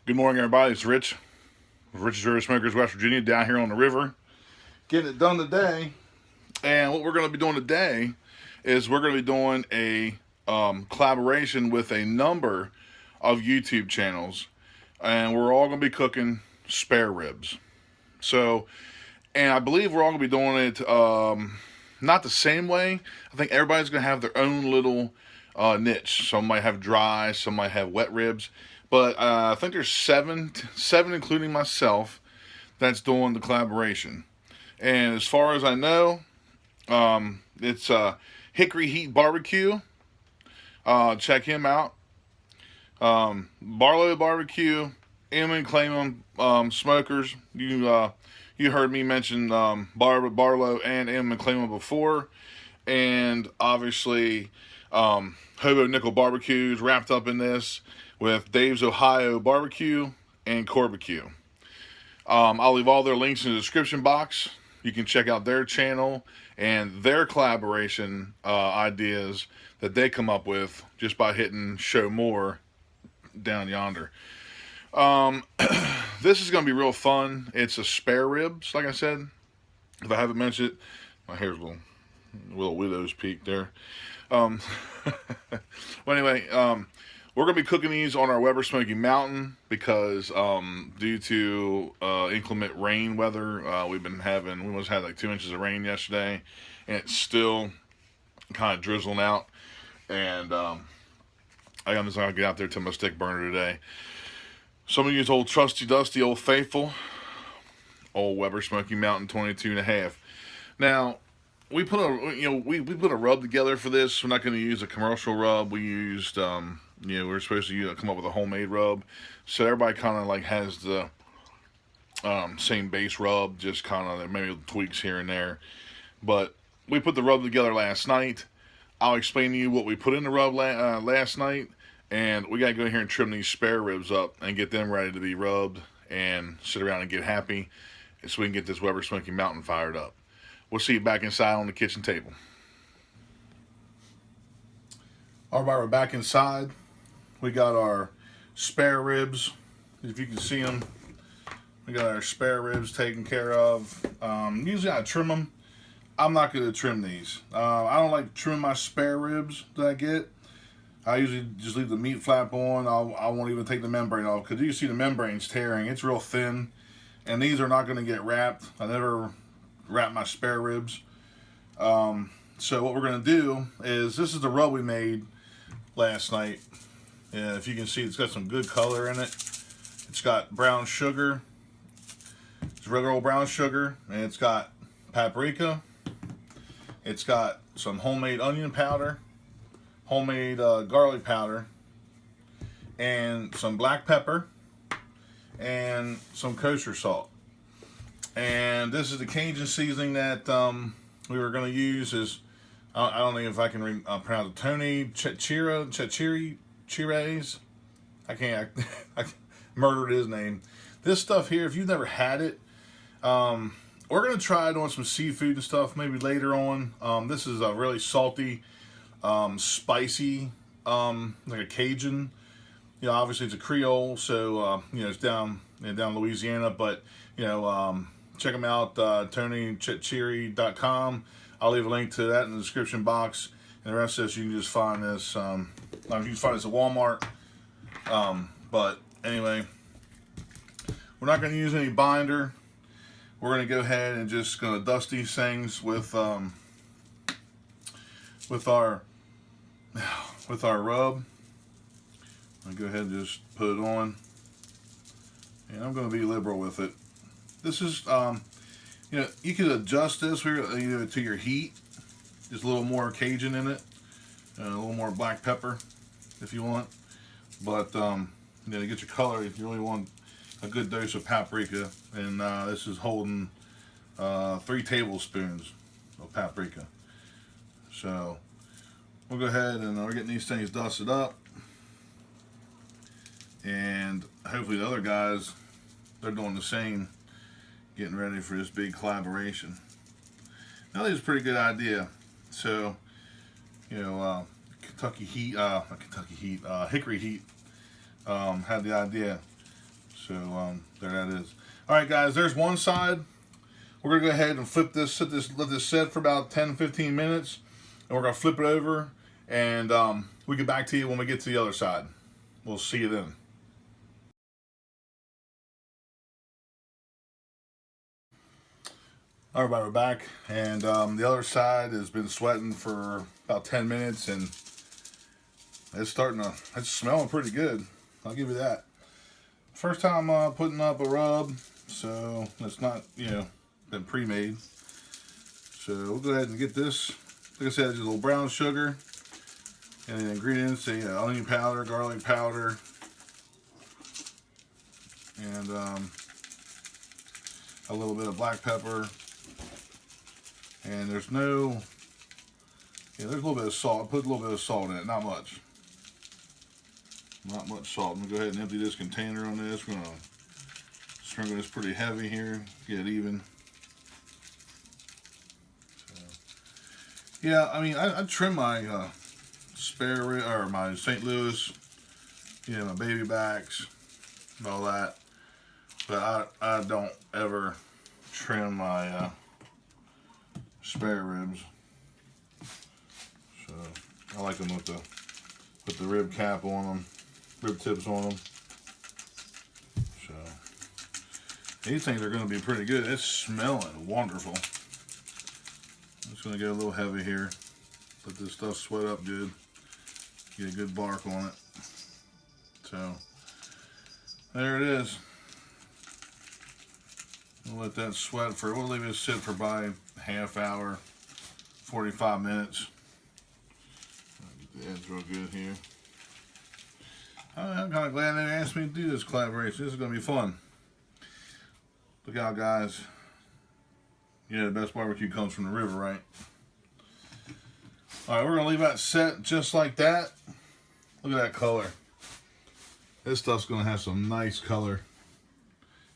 Good morning, everybody. It's Rich. Rich's Smokers, West Virginia, down here on the river. Getting it done today. And what we're going to be doing today is we're going to be doing a collaboration with a number of YouTube channels. And we're all going to be cooking spare ribs. So, and I believe we're all going to be doing it not the same way. I think everybody's going to have their own little niche. Some might have dry, some might have wet ribs. But I think there's seven, including myself, that's doing the collaboration. And as far as I know, it's Hickory Heat BBQ. Check him out. Barlow BBQ, Aimem, Claimem, Smokers. You heard me mention Barlow and Aimem Claimem before, and obviously Hobo Nickel BBQ is wrapped up in this with Dave's Ohio BBQ and Corby Q. I'll leave all their links in the description box. You can check out their channel and their collaboration ideas that they come up with just by hitting show more down yonder. This is going to be real fun. It's a spare ribs, like I said. If I haven't mentioned it, my hair's a little widow's peak there. Well, anyway, we're going to be cooking these on our Weber Smoky Mountain because due to inclement rain weather, we almost had like 2 inches of rain yesterday, and it's still kind of drizzling out. And I'm just going to get out there to my stick burner today. Some of you old trusty dusty, old faithful, old Weber Smoky Mountain 22.5. Now, we put a rub together for this. We're not going to use a commercial rub. We used we're supposed to come up with a homemade rub, so everybody kind of like has the same base rub, just kind of maybe tweaks here and there. But we put the rub together last night. I'll explain to you what we put in the rub last night, and we got to go in here and trim these spare ribs up and get them ready to be rubbed and sit around and get happy, so we can get this Weber Smoky Mountain fired up. We'll see you back inside on the kitchen table. All right, we're back inside. We got our spare ribs. If you can see them, we got our spare ribs taken care of. Usually I trim them. I'm not going to trim these. I don't like trimming my spare ribs that I get. I usually just leave the meat flap on. I won't even take the membrane off because you see the membrane's tearing. It's real thin, and these are not going to get wrapped. I never wrap my spare ribs. So what we're going to do is, this is the rub we made last night. And if you can see, it's got some good color in it. It's got brown sugar. It's regular old brown sugar, and it's got paprika. It's got some homemade onion powder, homemade garlic powder, and some black pepper, and some kosher salt. And this is the Cajun seasoning that we were going to use. I don't know if I can pronounce it. Tony Chires. I can't. I murdered his name. This stuff here, if you've never had it, we're going to try it on some seafood and stuff maybe later on. This is a really salty, spicy, like a Cajun. Obviously it's a Creole, so it's down Louisiana, but check them out, TonyChetchiri.com. I'll leave a link to that in the description box. And the rest of this, you can just find this. You can find this at Walmart. But anyway, we're not going to use any binder. We're going to go ahead and just going to dust these things with our rub. I'll go ahead and just put it on. And I'm going to be liberal with it. This is, you could adjust this to your heat. Just a little more Cajun in it, and a little more black pepper if you want. But to get your color, you really want a good dose of paprika. And this is holding 3 tablespoons of paprika. So we'll go ahead and we're getting these things dusted up. And hopefully the other guys, they're doing the same, getting ready for this big collaboration. Now, this is a pretty good idea. So, Hickory Heat had the idea So there that is. All right, guys, there's one side. We're gonna go ahead and flip this, let this set for about 10-15 minutes, and we're gonna flip it over, and we'll get back to you when we get to the other side. We'll see you then. All right, everybody, we're back, and the other side has been sweating for about 10 minutes, and it's smelling pretty good. I'll give you that. First time putting up a rub, so it's not, been pre-made. So we'll go ahead and get this. Like I said, just a little brown sugar, and the ingredients: onion powder, garlic powder, and a little bit of black pepper. And there's there's a little bit of salt. I put a little bit of salt in it, not much. Not much salt. I'm going to go ahead and empty this container on this. We're going to sprinkle this pretty heavy here, get it even. So, yeah, I mean, I trim my spare rib, or my St. Louis, my baby backs, and all that. But I don't ever trim my spare ribs. So I like them with the rib cap on them, rib tips on them. So these things are going to be pretty good. It's smelling wonderful. I'm just going to get a little heavy here. Let this stuff sweat up good. Get a good bark on it. So there it is. We'll let that sweat we'll leave it sit for about a half hour, 45 minutes. Get the edge real good here. I'm kind of glad they asked me to do this collaboration. This is going to be fun. Look out, guys. The best barbecue comes from the river, right? Alright, we're going to leave that set just like that. Look at that color. This stuff's going to have some nice color.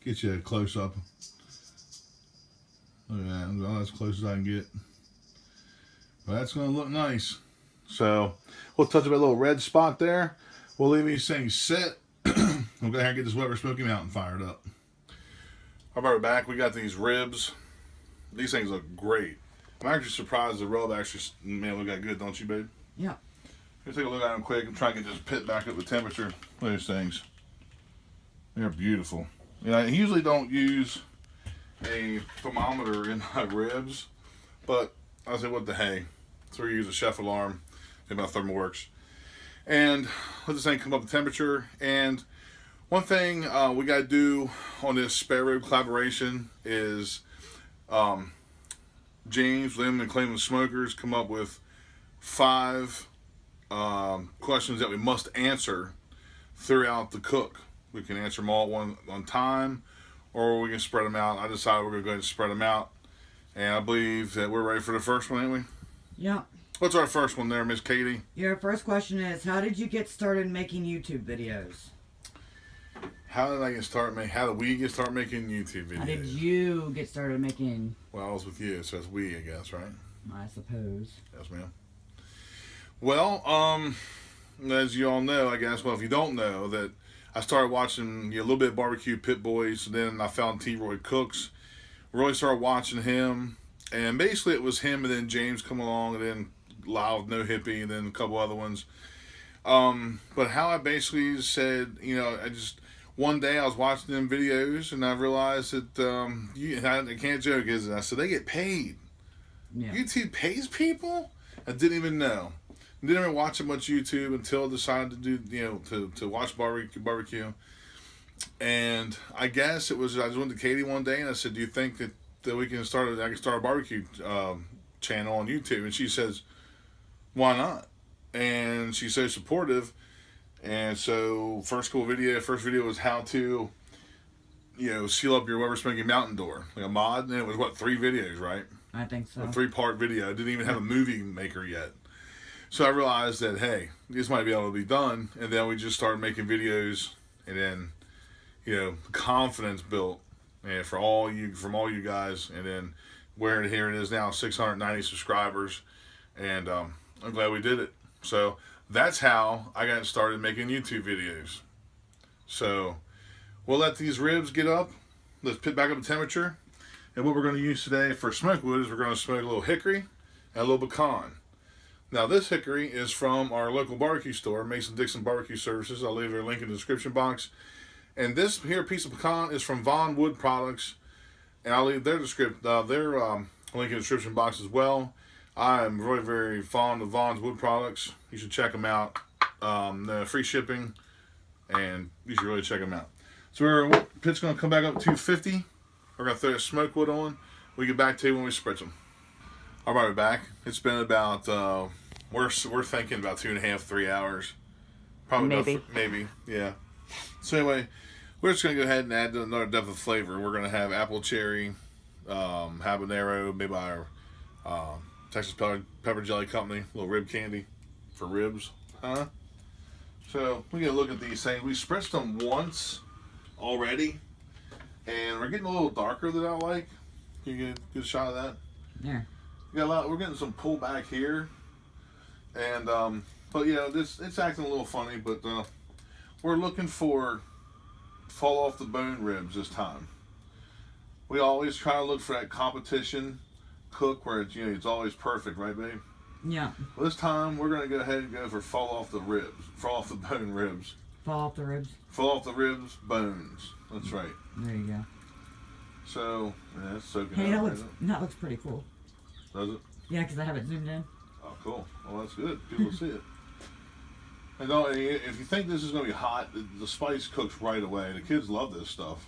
Get you a close-up. Look at that. Well, as close as I can get. But that's going to look nice. So, we'll touch up a little red spot there. We'll leave these things set. We'll go ahead and get this Weber Smoky Mountain fired up. All right, we're back. We got these ribs. These things look great. I'm actually surprised the rub actually, look that good, don't you, babe? Yeah. Let's take a look at them quick and try and get this pit back up with temperature. Look at these things. They're beautiful. I usually don't use a thermometer in my ribs, but I said, what the hey. So we use a chef alarm in my ThermoWorks. And let this thing come up to temperature. And one thing we got to do on this spare rib collaboration is James, Lim, and Claimem Smokers come up with 5 questions that we must answer throughout the cook. We can answer them all one time, or we can spread them out. I decided we're going to go ahead and spread them out. And I believe that we're ready for the first one, ain't we? Yeah. What's our first one there, Miss Katie? Your first question is, how did you get started making YouTube videos? How did we get started making YouTube videos? How did you get started making... Well, I was with you, so it's we, I guess, right? I suppose. Yes, ma'am. Well, as you all know, I guess, well, if you don't know, that I started watching a little bit of Barbecue Pit Boys, and then I found T-Roy Cooks. Really started watching him, and basically it was him and then James come along, and then Loud No Hippie, and then a couple other ones. But how I basically said, one day I was watching them videos, and I realized that, I can't joke, is it? I said, they get paid. Yeah. YouTube pays people? I didn't even know. I didn't even watch much YouTube until I decided to do, to watch barbecue. And I guess it was, I just went to Katie one day and I said, do you think that I can start a barbecue channel on YouTube? And she says, why not? And she's so supportive. And so first video was how to, seal up your Weber Smoky Mountain door, like a mod. And it was 3 videos, right? I think so. A 3-part video. I didn't even have a movie maker yet. So I realized that, hey, this might be able to be done. And then we just started making videos, and then, confidence built, and from all you guys, and then here it is now, 690 subscribers, and I'm glad we did it. So that's how I got started making YouTube videos. So we'll let these ribs get up. Let's put back up to temperature. And what we're going to use today for smoke wood is we're going to smoke a little hickory and a little pecan. Now this hickory is from our local barbecue store, Mason-Dixon Barbecue Services. I'll leave their link in the description box. And this here piece of pecan is from Vaughn Wood Products, and I'll leave their link in the description box as well. I am very, very fond of Vaughn's Wood Products. You should check them out. Free shipping, and you should really check them out. So pit's going to come back up to 250. We're going to throw the smoke wood on. We get back to you when we spritz them. All right, we're back. It's been about we're thinking about 2.5, 3 hours. Probably maybe, yeah. So anyway, we're just going to go ahead and add another depth of flavor. We're going to have apple cherry, habanero, made by our Texas Pepper Jelly Company, little rib candy for ribs. So we get a look at these things. We spritzed them once already, and we're getting a little darker than I like. Can you get a good shot of that? Yeah. We're getting some pullback here, and but yeah, it's acting a little funny, but we're looking for fall off the bone ribs this time. We always try to look for that competition cook where it's, it's always perfect, right, babe? Yeah. Well, this time we're gonna go ahead and go for fall off the bone ribs. Fall off the ribs. Fall off the ribs, bones. That's right. There you go. So yeah, it's soaking. Hey, that looks pretty cool. Does it? Yeah, because I have it zoomed in. Oh, cool. Well, that's good. People see it. And if you think this is going to be hot, the spice cooks right away. The kids love this stuff.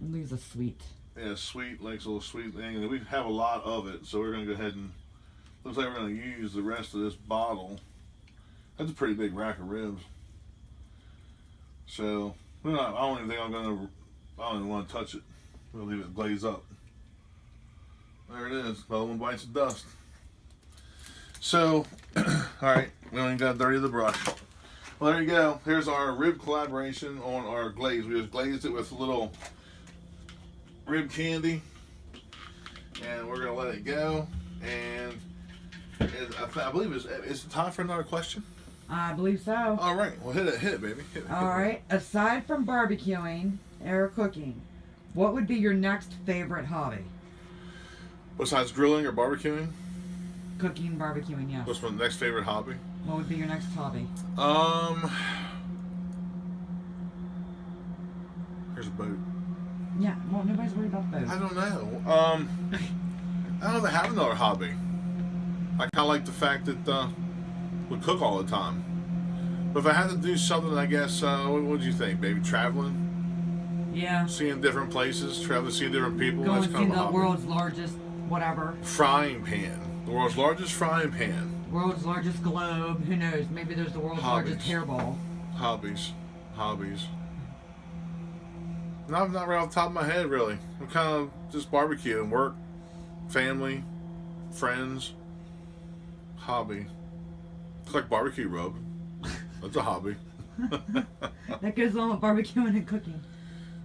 It leaves a sweet. Yeah, sweet, like a little sweet thing. And we have a lot of it, so we're going to go ahead and, looks like we're going to use the rest of this bottle. That's a pretty big rack of ribs. So, I don't even think I don't even want to touch it. We'll leave it glaze up. There it is. Another one bites the dust. So, alright, we only got dirty the brush. Well, there you go. Here's our rib collaboration on our glaze. We just glazed it with a little rib candy. And we're going to let it go. And I believe is it time for another question? I believe so. Alright, well hit it, baby. Hit it. Alright, aside from barbecuing or cooking, what would be your next favorite hobby? Besides grilling or barbecuing? Cooking, barbecuing, yeah. What's my next favorite hobby? What would be your next hobby? Here's a boat. Yeah, well, nobody's worried about boats. I don't know. I don't know if I have another hobby. I kind of like the fact that we cook all the time. But if I had to do something, I guess, what would you think, baby? Traveling? Yeah. Seeing different places, traveling, seeing different people. Go That's and kind see of a the hobby. world's largest whatever. Frying pan. The world's largest frying pan. World's largest globe. Who knows? Maybe there's the world's largest hairball. Hobbies. Not right off the top of my head, really. I'm kind of just barbecue and work, family, friends. Hobby. It's like barbecue rub. That's a hobby. That goes along with barbecuing and cooking.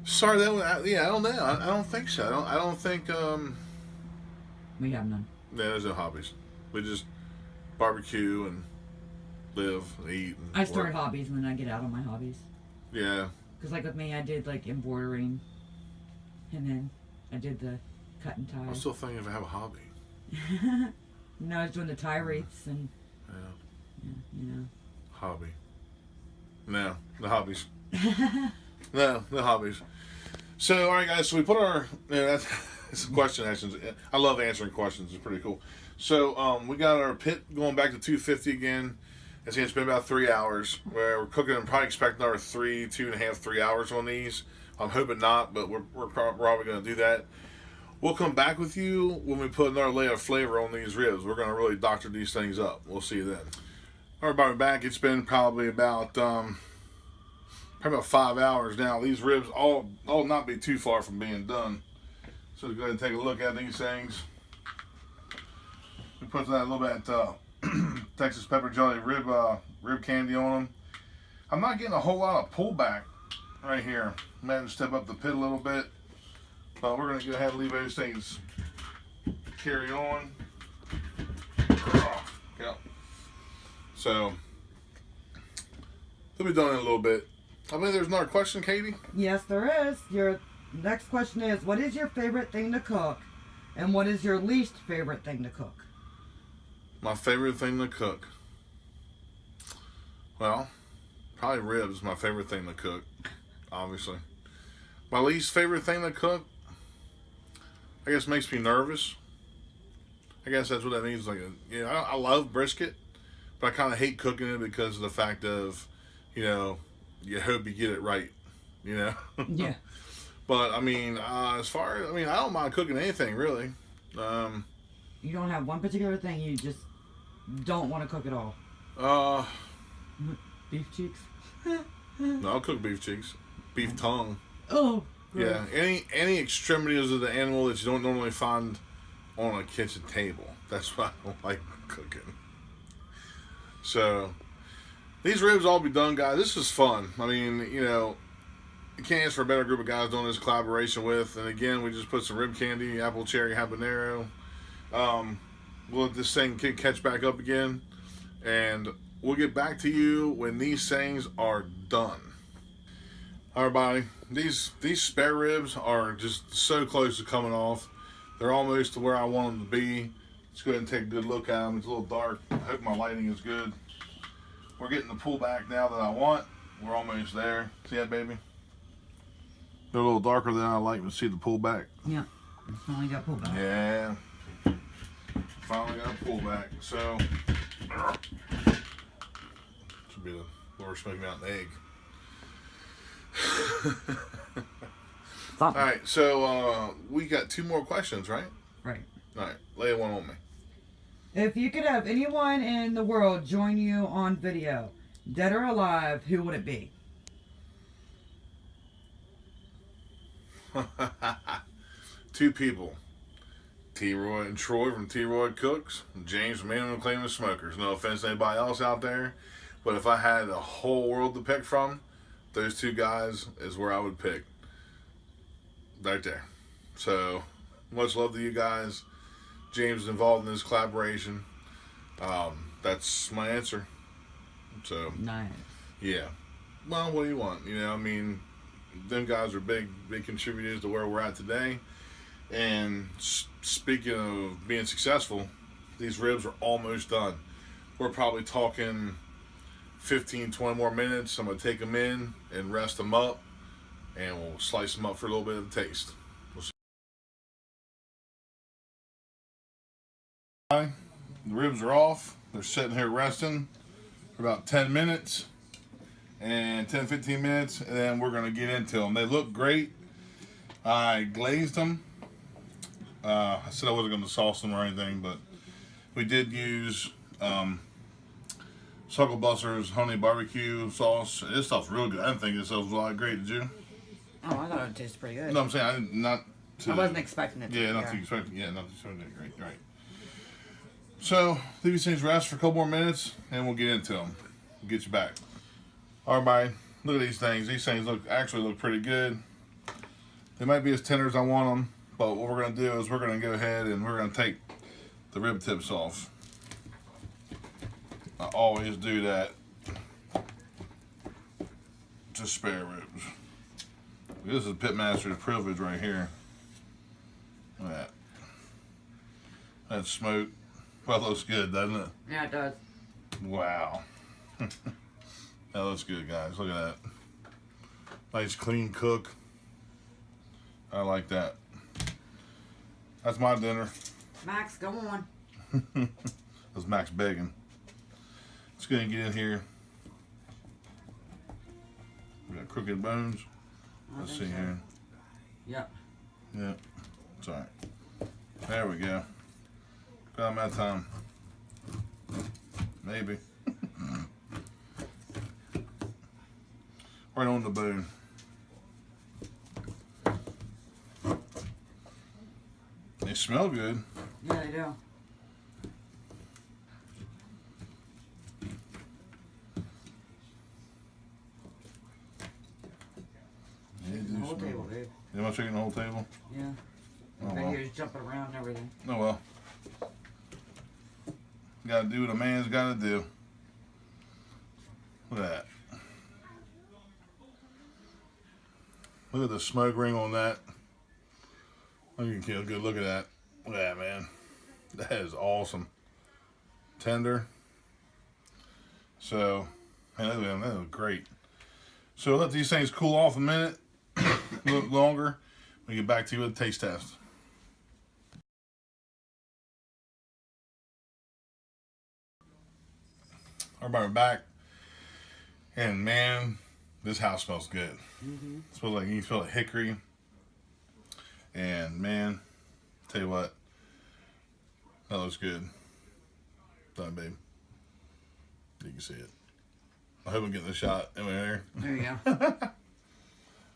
Sorry, I don't know. I don't think so. I don't think. We have none. Yeah, there's no hobbies. We just barbecue and live and eat. And I start hobbies and then I get out on my hobbies. Yeah. Because like with me, I did like embroidering, and then I did the cut and tie. I'm still thinking if I have a hobby. No, I was doing the tie wreaths and. Yeah. Hobby. No hobbies. No hobbies. So, all right, guys. So we put our. That's some question answers. I love answering questions. It's pretty cool. So we got our pit going back to 250 again. It's going to spend about 3 hours. Where we're cooking and probably expecting another 2.5, 3 hours on these. I'm hoping not, but we're probably going to do that. We'll come back with you when we put another layer of flavor on these ribs. We're going to really doctor these things up. We'll see you then. All right, we're back. It's been probably about 5 hours now. These ribs all not be too far from being done. So go ahead and take a look at these things. We put that a little bit Texas Pepper Jelly rib candy on them. I'm not getting a whole lot of pullback right here. I'm going to step up the pit a little bit. But we're going to go ahead and leave those things carry on. Yeah. So, we'll be done in a little bit. I believe there's another question, Katie. Yes, there is. Your next question is, what is your favorite thing to cook? And what is your least favorite thing to cook? My favorite thing to cook. Well, probably ribs is my favorite thing to cook, obviously. My least favorite thing to cook, I guess, makes me nervous. I guess that's what that means. Like, I love brisket, but I kind of hate cooking it because of the fact of, you hope you get it right, Yeah. But I mean, as far as I don't mind cooking anything really. You don't have one particular thing you just don't want to cook at all. Beef cheeks. No, I'll cook beef cheeks, beef tongue. Oh. Gross. Yeah, any extremities of the animal that you don't normally find on a kitchen table. That's why I don't like cooking. So, these ribs all be done, guys. This is fun. I mean, you can't ask for a better group of guys doing this collaboration with. And again, we just put some rib candy, apple, cherry, habanero. We'll let this thing catch back up again. And we'll get back to you when these things are done. All right, everybody. These spare ribs are just so close to coming off. They're almost to where I want them to be. Let's go ahead and take a good look at them. It's a little dark. I hope my lighting is good. We're getting the pullback now that I want. We're almost there. See that, baby? They're a little darker than I like to see the pullback. Yeah. Finally got pullback. Yeah. Finally got a pullback. So, should be the Lord Smoky Mountain egg. All right, so we got 2 more questions, right? Right. All right, lay one on me. If you could have anyone in the world join you on video, dead or alive, who would it be? 2 people. T-Roy and Troy from T-Roy Cooks, James from Aimem Claimem Smokers. No offense to anybody else out there, but if I had the whole world to pick from, those 2 guys is where I would pick. Right there. So, much love to you guys. James is involved in this collaboration. That's my answer. So, Nice. Yeah. Well, what do you want? Them guys are big contributors to where we're at today. And speaking of being successful, these ribs are almost done. We're probably talking 15, 20 more minutes. I'm going to take them in and rest them up, and we'll slice them up for a little bit of a taste. The ribs are off. They're sitting here resting for about 10 minutes and 10-15 minutes, and then we're going to get into them. They look great. I glazed them. I said I wasn't going to sauce them or anything, but we did use Suckle Buster's honey barbecue sauce. This stuff's real good. I didn't think this stuff was a lot great. Did you? Oh, I thought it tasted pretty good. No, I'm saying I wasn't expecting it. Not to expect. Yeah, not to expect it. Great, right. So leave these things rest for a couple more minutes, and we'll get into them. We'll get you back. All right, bye. Look at these things. These things actually look pretty good. They might be as tender as I want them, but what we're going to do is we're going to go ahead and we're going to take the rib tips off. I always do that to spare ribs. This is Pitmaster's privilege right here. Look at that. That smoke. Well, it looks good, doesn't it? Yeah, it does. Wow. That looks good, guys. Look at that. Nice, clean cook. I like that. That's my dinner. Max, go on. That's Max begging. Let's go ahead and get in here. We got crooked bones. Let's see here. Yep. Yep. It's alright. There we go. Got that time. Maybe. Right on the bone. They smell good. Yeah, they do. They do The whole smell. table, babe. You want to chicken the whole table? Yeah. Oh, I well. hear you jumping around and everything. Oh well. Gotta do what a man's gotta do. Look at that. Look at the smoke ring on that. You can get a good look at that. Look at that, man. That is awesome. Tender. So, man, that was great. So let these things cool off a minute, a little longer. We get back to you with a taste test. Everybody, we're back. And man, this house smells good. It smells like, you can smell like hickory. And man, tell you what, that looks good. Done, babe. You can see it. I hope I'm getting the shot. Anyway, here. There you go.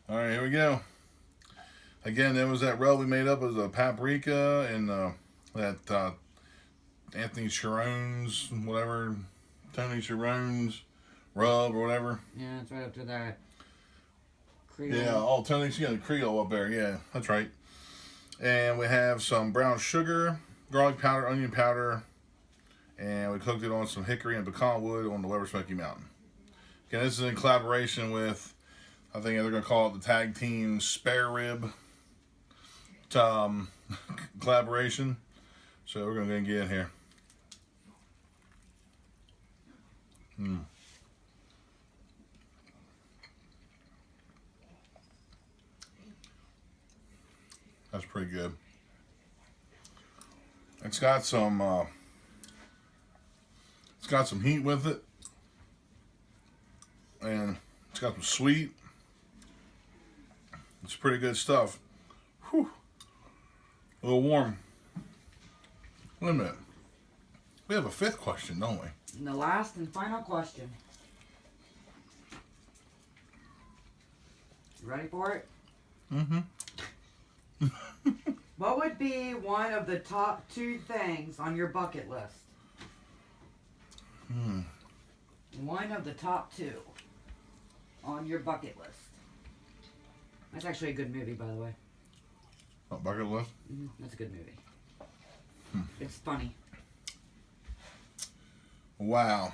All right, here we go. Again, there was that rub we made up as a paprika and that Anthony Chirone's, whatever, Tony Chirone's rub or whatever. Yeah, it's right up to that. Creole. Yeah, oh, Tony's got a Creole up there. Yeah, that's right. And we have some brown sugar, garlic powder, onion powder, and we cooked it on some hickory and pecan wood on the Weber Smoky Mountain. Again, this is in collaboration with, I think they're going to call it the tag team spare rib collaboration. So we're going to get in here. That's pretty good. It's got some heat with it, and it's got some sweet. It's pretty good stuff. Whew. A little warm. Wait a minute. We have a fifth question, don't we? And the last and final question. You ready for it? Mm-hmm. What would be one of the top 2 things on your bucket list? One of the top 2 on your bucket list. That's actually a good movie, by the way. Oh, bucket list? That's a good movie. It's funny. Wow.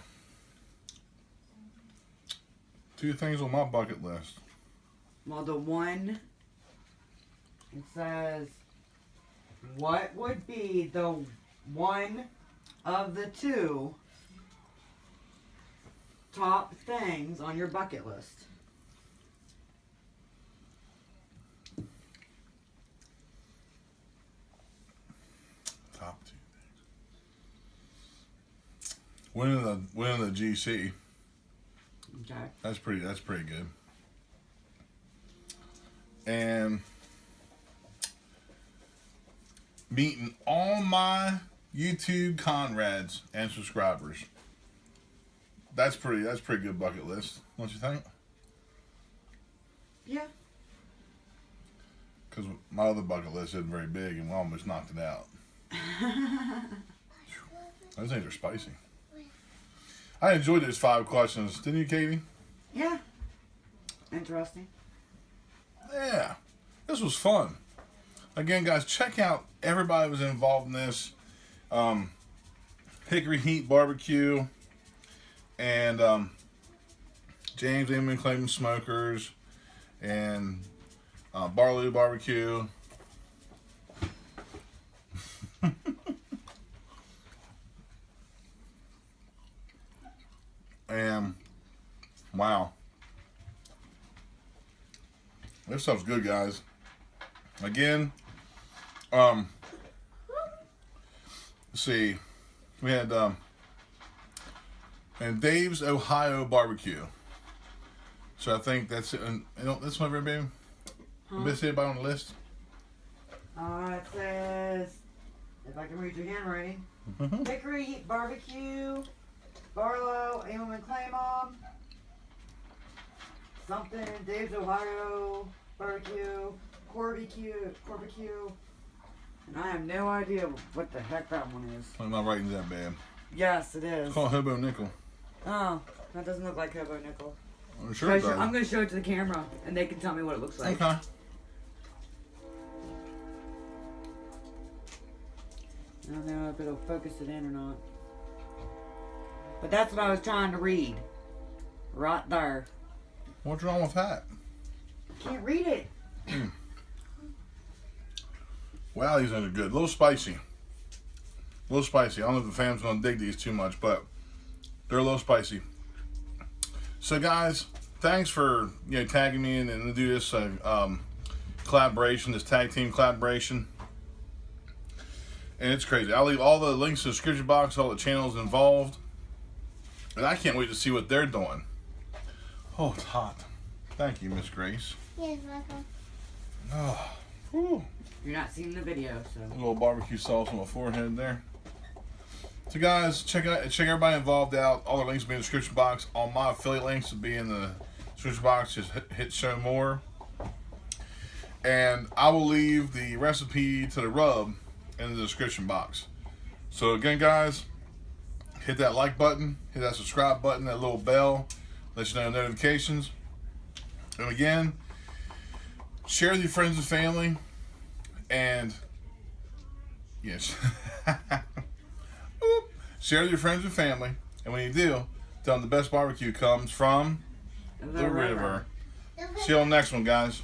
2 things on my bucket list. Well, the one, it says, what would be the one of the 2 top things on your bucket list? Top 2 things. Winning the GC. Okay. That's pretty good. And meeting all my YouTube Conrads and subscribers. That's pretty good bucket list, don't you think? Yeah. Because my other bucket list isn't very big and we almost knocked it out. Those things are spicy. I enjoyed those 5 questions, didn't you, Katie? Yeah. Interesting. Yeah. This was fun. Again, guys, check out everybody who was involved in this. Hickory Heat BBQ and James Aimem Claimem Smokers and Barlow BBQ. And wow, this stuff's good, guys. Again, let's see, we had and Dave's Ohio BBQ. So I think that's it. And that's my favorite, baby. Miss anybody on the list? It says, if I can read your handwriting, Hickory Heat BBQ, Barlow, Aimem and Claimem, something, Dave's Ohio BBQ, Corby Q, and I have no idea what the heck that one is. I'm not writing that bad. Yes, it is. It's called Hobo Nickel. Oh, that doesn't look like Hobo Nickel. I'm sure it does. I'm going to show it to the camera, and they can tell me what it looks like. Okay. I don't know if it'll focus it in or not. But that's what I was trying to read. Right there. What's wrong with that? can't read it. Wow, these are good. A little spicy. A little spicy. I don't know if the fam's gonna dig these too much, but they're a little spicy. So guys, thanks for tagging me in and to do this collaboration, this tag team collaboration. And it's crazy. I'll leave all the links in the description box, all the channels involved. And I can't wait to see what they're doing. Oh, it's hot. Thank you, Miss Grace. Yes, welcome. Oh, whew. You're not seeing the video, so. A little barbecue sauce on my forehead there. So guys, check everybody involved out. All the links will be in the description box. All my affiliate links will be in the description box. Just hit show more. And I will leave the recipe to the rub in the description box. So again, guys, hit that like button, hit that subscribe button, that little bell, let you know notifications. And again, share with your friends and family. And yes, share with your friends and family. And when you do, tell them the best barbecue comes from the river. See you on the next one, guys.